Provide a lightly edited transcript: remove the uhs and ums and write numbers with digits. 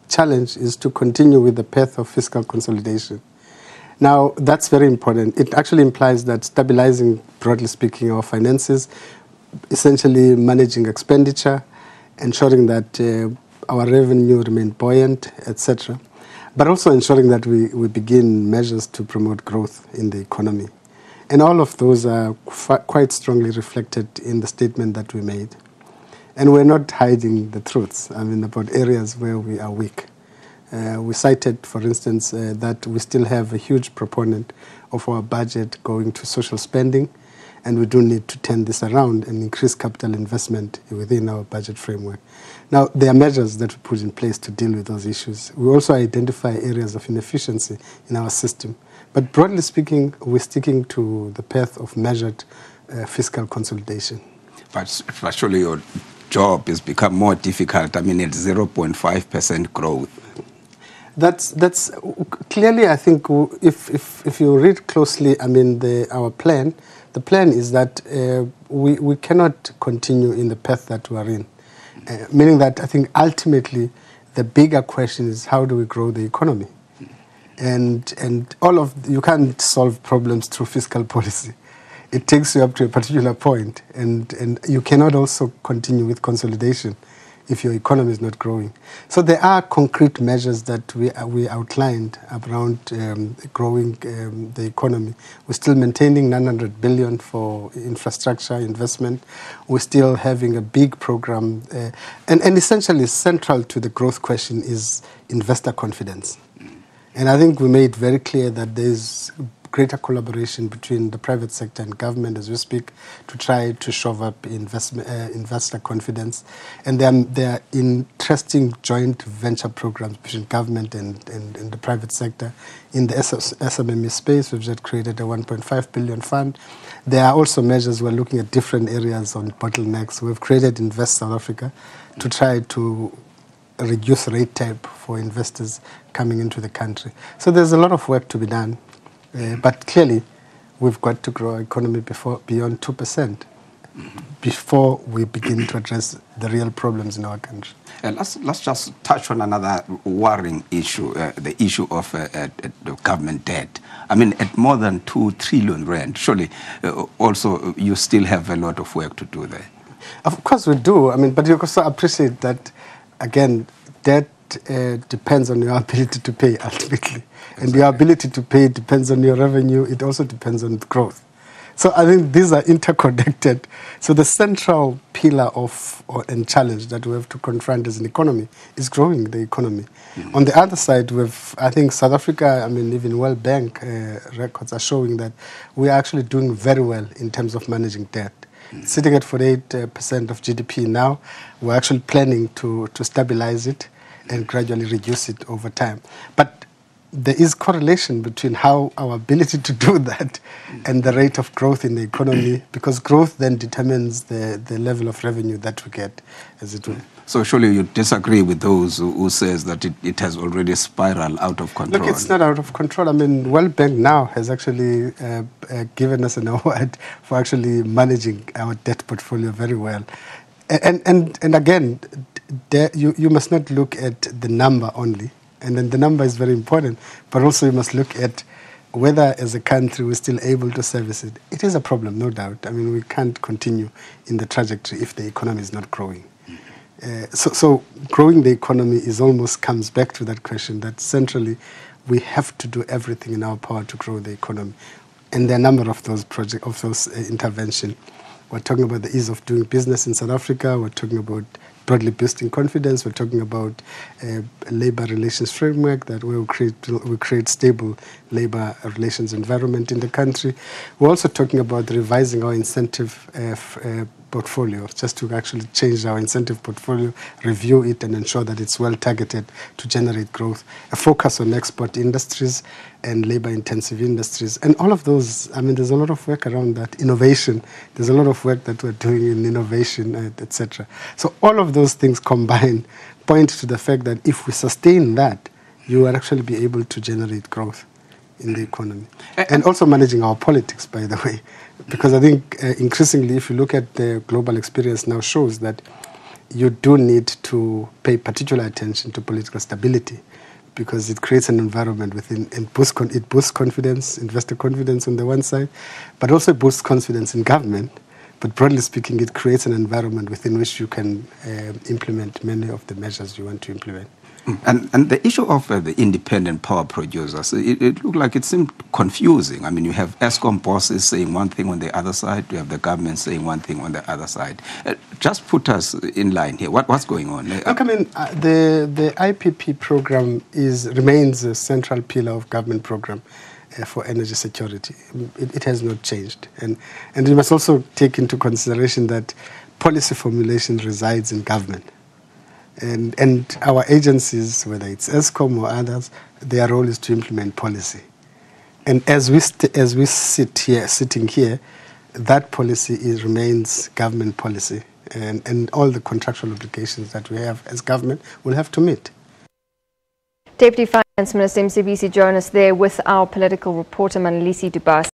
challenge is to continue with the path of fiscal consolidation. Now, that's very important. It actually implies that stabilizing, broadly speaking, our finances, essentially managing expenditure, ensuring that our revenue remain buoyant, etc., but also ensuring that we begin measures to promote growth in the economy. And all of those are quite strongly reflected in the statement that we made. And we're not hiding the truths, about areas where we are weak. We cited, for instance, that we still have a huge proponent of our budget going to social spending, and we do need to turn this around and increase capital investment within our budget framework. Now, there are measures that we put in place to deal with those issues. We also identify areas of inefficiency in our system. But broadly speaking, we're sticking to the path of measured fiscal consolidation. But surely your job has become more difficult. At 0.5% growth. That's clearly, I think, if you read closely, our plan, the plan is that we cannot continue in the path that we are in. Meaning that I think ultimately the bigger question is how do we grow the economy? And you can't solve problems through fiscal policy. It takes you up to a particular point, and you cannot also continue with consolidation if your economy is not growing. So there are concrete measures that we outlined around growing the economy. We're still maintaining 900 billion for infrastructure investment. We're still having a big program. And essentially central to the growth question is investor confidence. And I think we made very clear that there's greater collaboration between the private sector and government as we speak to try to shove up investor confidence. And there are interesting joint venture programs between government and the private sector. In the SMME space, we've just created a 1.5 billion fund. There are also measures we're looking at different areas on bottlenecks. We've created Invest South Africa to try to reduce red tape for investors coming into the country. So there's a lot of work to be done. But clearly, we've got to grow our economy beyond 2% before we begin to address the real problems in our country. Let's just touch on another worrying issue, the issue of the government debt. At more than 2 trillion rand, surely also you still have a lot of work to do there. Of course we do. But you also appreciate that, again, debt depends on your ability to pay ultimately. And your ability to pay depends on your revenue. It also depends on growth. So I think these are interconnected. So the central pillar and challenge that we have to confront as an economy is growing the economy. On the other side, I think South Africa, even World Bank records are showing that we are actually doing very well in terms of managing debt. Sitting at 48% of GDP now, we're actually planning to stabilize it and gradually reduce it over time. But there is correlation between how our ability to do that and the rate of growth in the economy, because growth then determines the level of revenue that we get, as it were. So surely you disagree with those who says that it has already spiraled out of control? Look, it's not out of control. World Bank now has actually given us an award for actually managing our debt portfolio very well. And again, you must not look at the number only. And then the number is very important, but also you must look at whether as a country we're still able to service it. It is a problem, no doubt. We can't continue in the trajectory if the economy is not growing. So growing the economy almost comes back to that question that centrally we have to do everything in our power to grow the economy. And there are a number of those interventions. We're talking about the ease of doing business in South Africa. We're talking about broadly boosting confidence. We're talking about a labor relations framework that will create stable labor relations environment in the country. We're also talking about revising our incentive portfolio, just to actually change our incentive portfolio, review it, and ensure that it's well targeted to generate growth. A focus on export industries and labor-intensive industries. And all of those, there's a lot of work around that. Innovation, there's a lot of work that we're doing in innovation, etc. So all of those things combined point to the fact that if we sustain that, you will actually be able to generate growth in the economy. And also managing our politics, by the way. Because I think increasingly, if you look at the global experience now, shows that you do need to pay particular attention to political stability, because it creates an environment within, and it boosts confidence, investor confidence on the one side, but also boosts confidence in government. But broadly speaking, it creates an environment within which you can implement many of the measures you want to implement. And the issue of the independent power producers, it looked like it seemed confusing. I mean, you have ESCOM bosses saying one thing on the other side, you have the government saying one thing on the other side. Just put us in line here. What's going on? Look, I mean, the IPP program remains a central pillar of government program for energy security. It has not changed. And you must also take into consideration that policy formulation resides in government. And our agencies, whether it's ESCOM or others, their role is to implement policy. And as we sitting here, that policy remains government policy, and all the contractual obligations that we have as government will have to meet. Deputy Finance Minister Mcebisi Jonas there with our political reporter Manalisi Dubase.